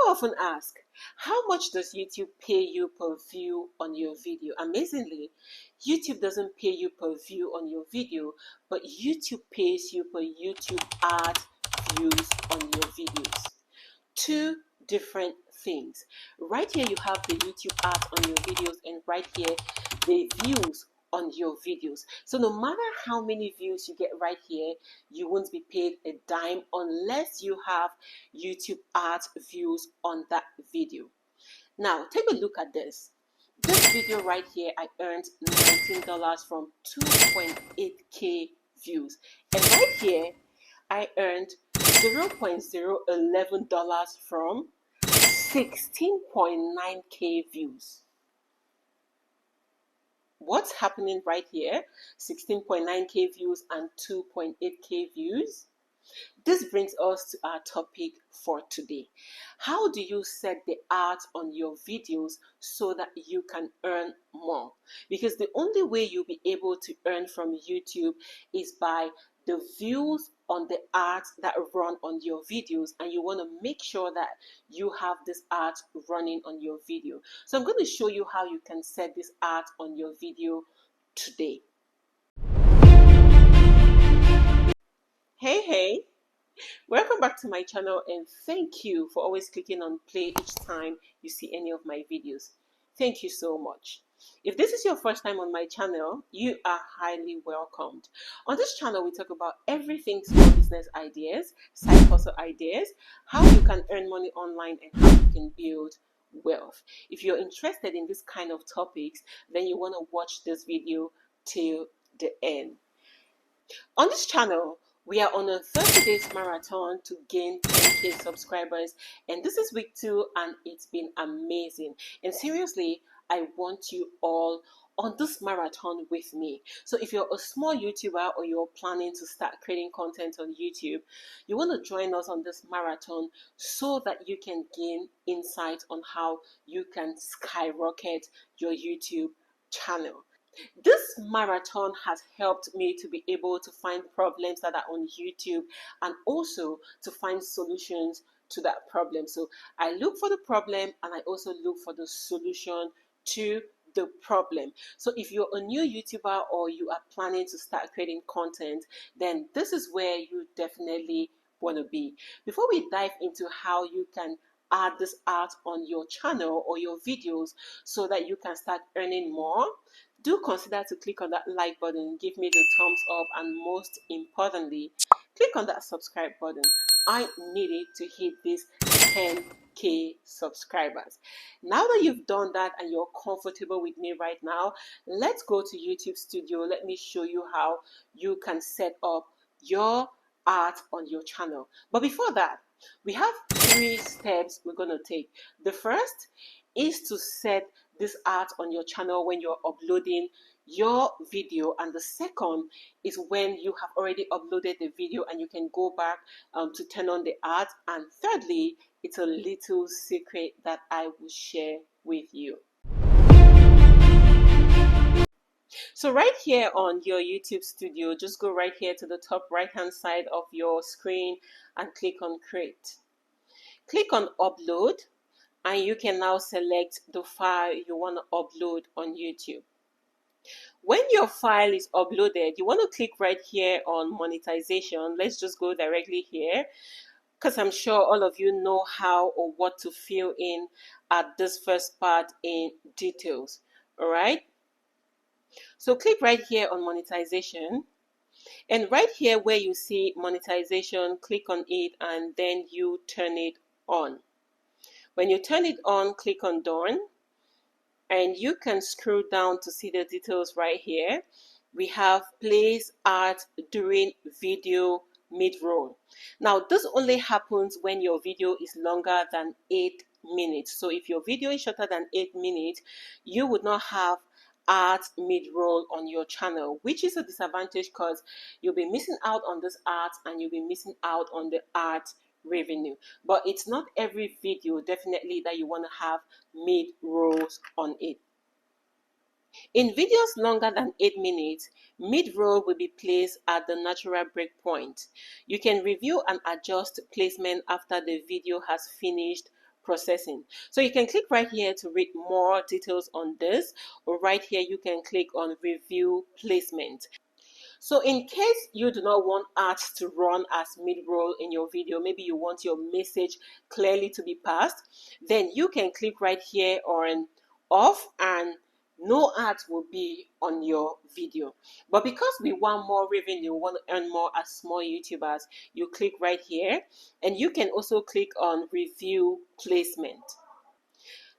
often ask, how much does YouTube pay you per view on your video? Amazingly, YouTube doesn't pay you per view on your video, but YouTube pays you per YouTube ad views on your videos. Two different things. Right here you have the YouTube ads on your videos, and right here the views on your videos. So no matter how many views you get right here, you won't be paid a dime unless you have YouTube ads views on that video. Now take a look at this. This video right here, I earned $19 from 2.8k views, and right here I earned $0.011 from 16.9k views. What's happening right here? 16.9k views and 2.8k views. This brings us to our topic for today. How do you set the ads on your videos so that you can earn more? Because the only way you'll be able to earn from YouTube is by the views on the ads that run on your videos, and you want to make sure that you have this ad running on your video. So I'm going to show you how you can set this ad on your video today. Hey, welcome back to my channel, and thank you for always clicking on play each time you see any of my videos. Thank you so much. If this is your first time on my channel, you are highly welcomed. On this channel, we talk about everything small business ideas, side hustle ideas, how you can earn money online, and how you can build wealth. If you're interested in this kind of topics, then you want to watch this video till the end. On this channel, we are on a 30 days marathon to gain 10k subscribers, and this is week 2, and it's been amazing. And seriously, I want you all on this marathon with me. So if you're a small YouTuber or you're planning to start creating content on YouTube, you want to join us on this marathon so that you can gain insight on how you can skyrocket your YouTube channel. This marathon has helped me to be able to find problems that are on YouTube and also to find solutions to that problem. So I look for the problem and I also look for the solution to the problem. So if you're a new YouTuber or you are planning to start creating content, then this is where you definitely want to be. Before we dive into how you can add this art on your channel or your videos so that you can start earning more, do consider to click on that like button, give me the thumbs up, and most importantly, click on that subscribe button. I need it to hit this 10k subscribers. Now that you've done that and you're comfortable with me right now, let's go to YouTube Studio. Let me show you how you can set up your art on your channel. But before that, we have 3 steps we're going to take. The first is to set this art on your channel when you're uploading your video, and the second is when you have already uploaded the video and you can go back to turn on the art, and thirdly, it's a little secret that I will share with you. So right here on your YouTube Studio, just go right here to the top right hand side of your screen and click on create. Click on upload, and you can now select the file you want to upload on YouTube. When your file is uploaded, you want to click right here on monetization. Let's just go directly here, because I'm sure all of you know how or what to fill in at this first part in details. All right. So click right here on monetization, and right here where you see monetization, click on it and then you turn it on. When you turn it on, click on done, and you can scroll down to see the details right here. We have place ad during video mid-roll. Now this only happens when your video is longer than 8 minutes. So if your video is shorter than 8 minutes, you would not have ads mid-roll on your channel, which is a disadvantage because you'll be missing out on this ads and you'll be missing out on the ads revenue. But it's not every video definitely that you want to have mid-rolls on it. In videos longer than 8 minutes, mid-roll will be placed at the natural break point. You can review and adjust placement after the video has finished processing. So you can click right here to read more details on this, or right here you can click on review placement. So in case you do not want ads to run as mid-roll in your video, maybe you want your message clearly to be passed, then you can click right here on off, and no ads will be on your video. But because we want more revenue, we want to earn more as small YouTubers, you click right here, and you can also click on review placement.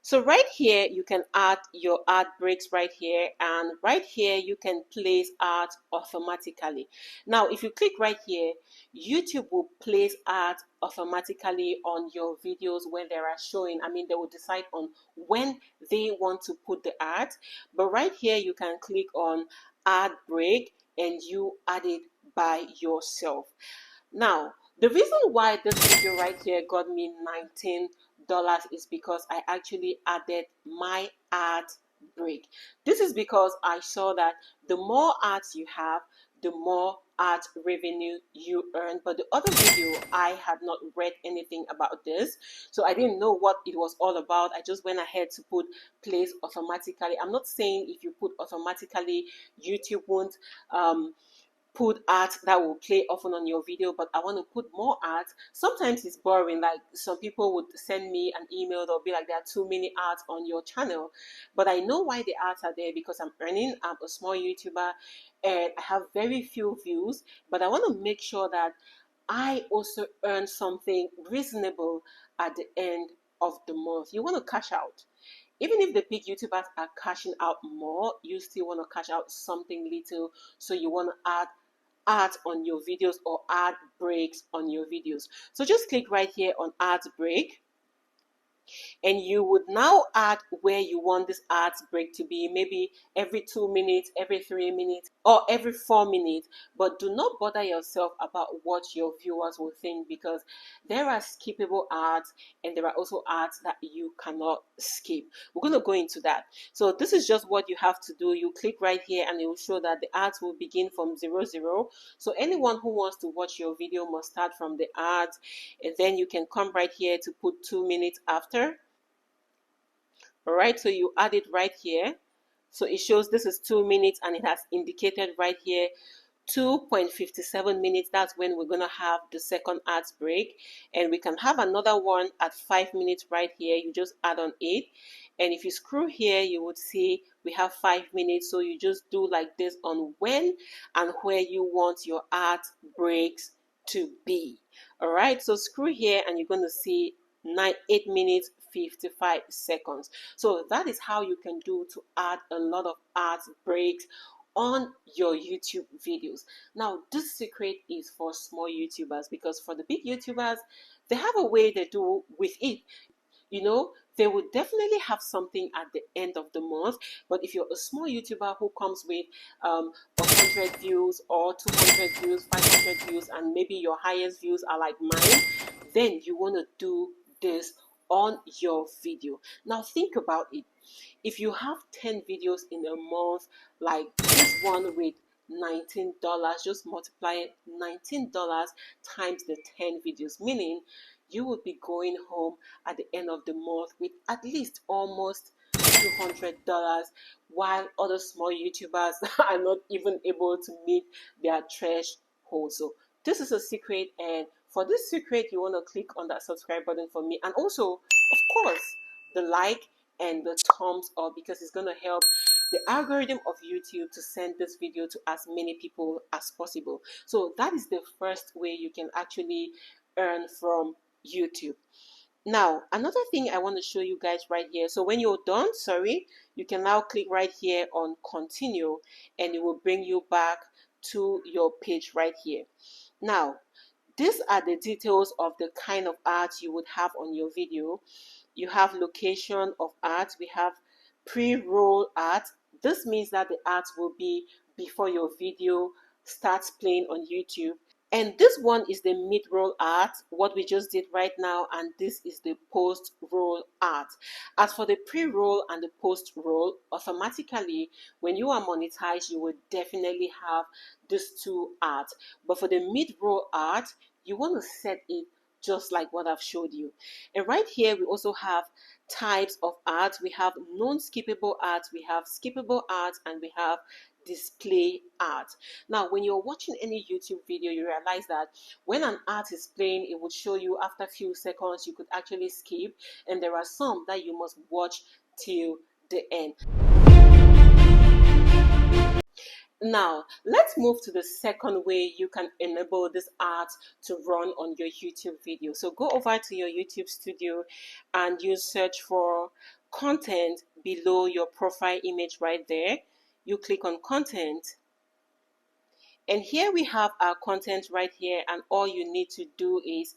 So right here, you can add your ad breaks right here, and right here, you can place ads automatically. Now, if you click right here, YouTube will place ads automatically on your videos when they are showing. I mean, they will decide on when they want to put the ad. But right here, you can click on ad break and you add it by yourself. Now, the reason why this video right here got me $19 is because I actually added my ad break. This is because I saw that the more ads you have, the more ad revenue you earn. But the other video, I had not read anything about this, so I didn't know what it was all about. I just went ahead to put plays automatically. I'm not saying if you put automatically, YouTube won't put ads that will play often on your video, but I want to put more ads. Sometimes it's boring, like some people would send me an email, they'll be like, there are too many ads on your channel. But I know why the ads are there, because I'm earning, I'm a small YouTuber and I have very few views, but I want to make sure that I also earn something reasonable at the end of the month. You want to cash out. Even if the big YouTubers are cashing out more, you still want to cash out something little. So you want to add ads on your videos or ad breaks on your videos. So just click right here on ad break, and you would now add where you want this ads break to be, maybe every 2 minutes, every 3 minutes, or every 4 minutes. But do not bother yourself about what your viewers will think, because there are skippable ads and there are also ads that you cannot skip. We're going to go into that. So this is just what you have to do. You click right here and it will show that the ads will begin from 00. So anyone who wants to watch your video must start from the ads, and then you can come right here to put 2 minutes after. All right, so you add it right here. So it shows this is 2 minutes, and it has indicated right here 2.57 minutes. That's when we're going to have the second ads break, and we can have another one at 5 minutes right here. You just add on it, and if you scroll here, you would see we have 5 minutes. So you just do like this on when and where you want your ad breaks to be. All right, so scroll here and you're going to see 8 minutes 55 seconds. So that is how you can do to add a lot of ad breaks on your YouTube videos. Now, this secret is for small YouTubers, because for the big YouTubers, they have a way they do with it. You know, they would definitely have something at the end of the month. But if you're a small YouTuber who comes with 100 views or 200 views, 500 views, and maybe your highest views are like mine, then you want to do this on your video. Now think about it. If you have 10 videos in a month, like this one with $19, just multiply it, $19 times the 10 videos, meaning you will be going home at the end of the month with at least almost $200, while other small YouTubers are not even able to meet their threshold. So this is a secret, and for this secret, you want to click on that subscribe button for me, and also, of course, the like and the thumbs up, because it's going to help the algorithm of YouTube to send this video to as many people as possible. So that is the first way you can actually earn from YouTube. Now, another thing I want to show you guys right here. So when you're done, you can now click right here on continue, and it will bring you back to your page right here. Now, these are the details of the kind of ads you would have on your video. You have location of ads. We have pre-roll ads. This means that the ads will be before your video starts playing on YouTube. And this one is the mid-roll ad, what we just did right now, and this is the post-roll ad. As for the pre-roll and the post-roll, automatically, when you are monetized, you will definitely have these two ads. But for the mid-roll ad, you want to set it just like what I've showed you. And right here, we also have types of ads. We have non-skippable ads, we have skippable ads, and we have display ads. Now, when you're watching any YouTube video, you realize that when an ad is playing, it would show you after a few seconds. You could actually skip, and there are some that you must watch till the end. Now, let's move to the second way you can enable this ads to run on your YouTube video. So go over to your YouTube studio and you search for content below your profile image right there. You click on content. And here we have our content right here, and all you need to do is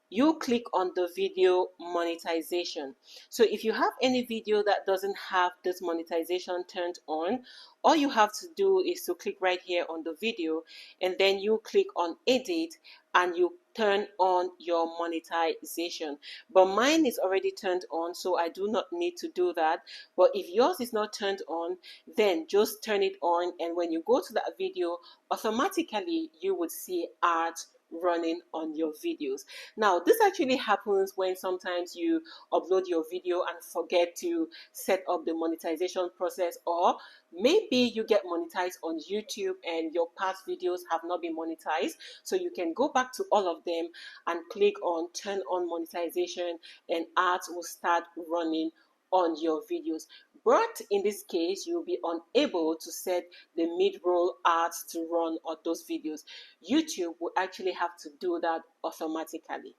you click on the video monetization. So if you have any video that doesn't have this monetization turned on, all you have to do is to click right here on the video, and then you click on edit and you turn on your monetization. But mine is already turned on, so I do not need to do that. But if yours is not turned on, then just turn it on, and when you go to that video, automatically you would see ads running on your videos. Now, this actually happens when sometimes you upload your video and forget to set up the monetization process, or maybe you get monetized on YouTube and your past videos have not been monetized. So you can go back to all of them and click on turn on monetization, and ads will start running on your videos. But in this case, you'll be unable to set the mid-roll ads to run on those videos. YouTube will actually have to do that automatically.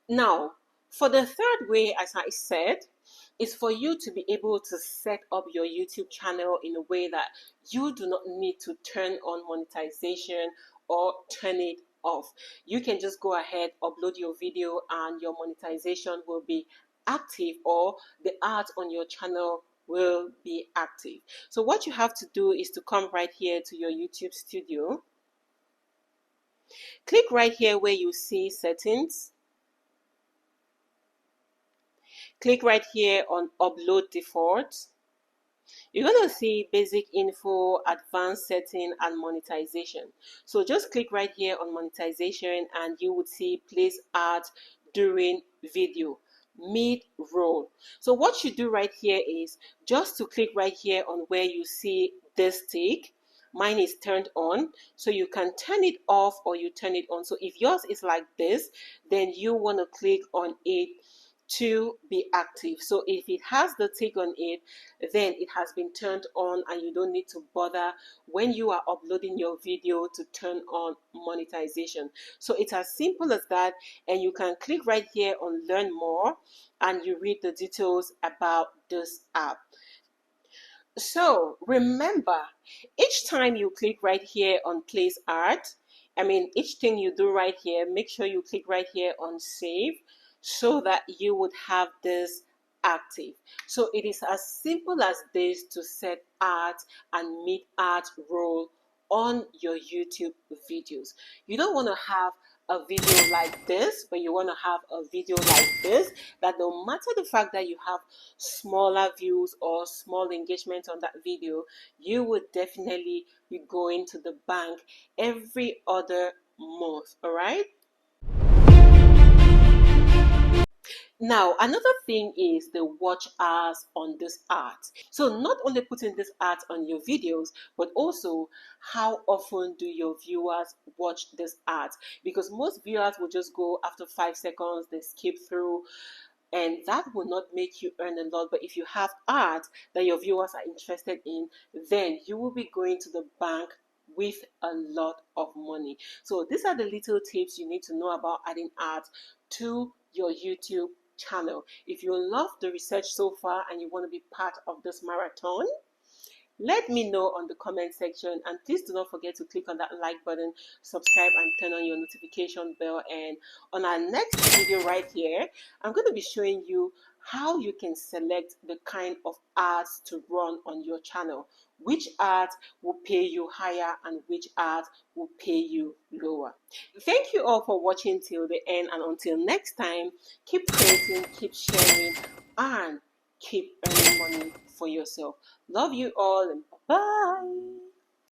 Now, for the third way, as I said, is for you to be able to set up your YouTube channel in a way that you do not need to turn on monetization or turn it off. You can just go ahead, upload your video, and your monetization will be active, or the ads on your channel will be active. So what you have to do is to come right here to your YouTube studio. Click right here where you see settings. Click right here on upload default. You're going to see basic info, advanced setting, and monetization. So just click right here on monetization and you would see place ads during video, mid-roll. So what you do right here is just to click right here on where you see this tick. Mine is turned on, so you can turn it off or you turn it on. So if yours is like this, then you want to click on it to be active. So if it has the tick on it, then it has been turned on, and you don't need to bother when you are uploading your video to turn on monetization. So it's as simple as that, and you can click right here on learn more and you read the details about this app. So remember, each time you click right here on place art, each thing you do right here, make sure you click right here on save, so that you would have this active. So it is as simple as this to set ads and mid-ad roll on your YouTube videos. You don't want to have a video like this, but you want to have a video like this, that no matter the fact that you have smaller views or small engagement on that video, you would definitely be going to the bank every other month. All right. Now, another thing is the watch hours on this art. So not only putting this art on your videos, but also how often do your viewers watch this art? Because most viewers will just go after 5 seconds, they skip through, and that will not make you earn a lot. But if you have art that your viewers are interested in, then you will be going to the bank with a lot of money. So these are the little tips you need to know about adding art to your YouTube channel. If you love the research so far and you want to be part of this marathon, let me know on the comment section, and please do not forget to click on that like button, subscribe, and turn on your notification bell. And on our next video right here, I'm going to be showing you how you can select the kind of ads to run on your channel, which ads will pay you higher and which ads will pay you lower. Thank you all for watching till the end, and until next time, keep creating, keep sharing, and keep earning money for yourself. Love you all, and bye.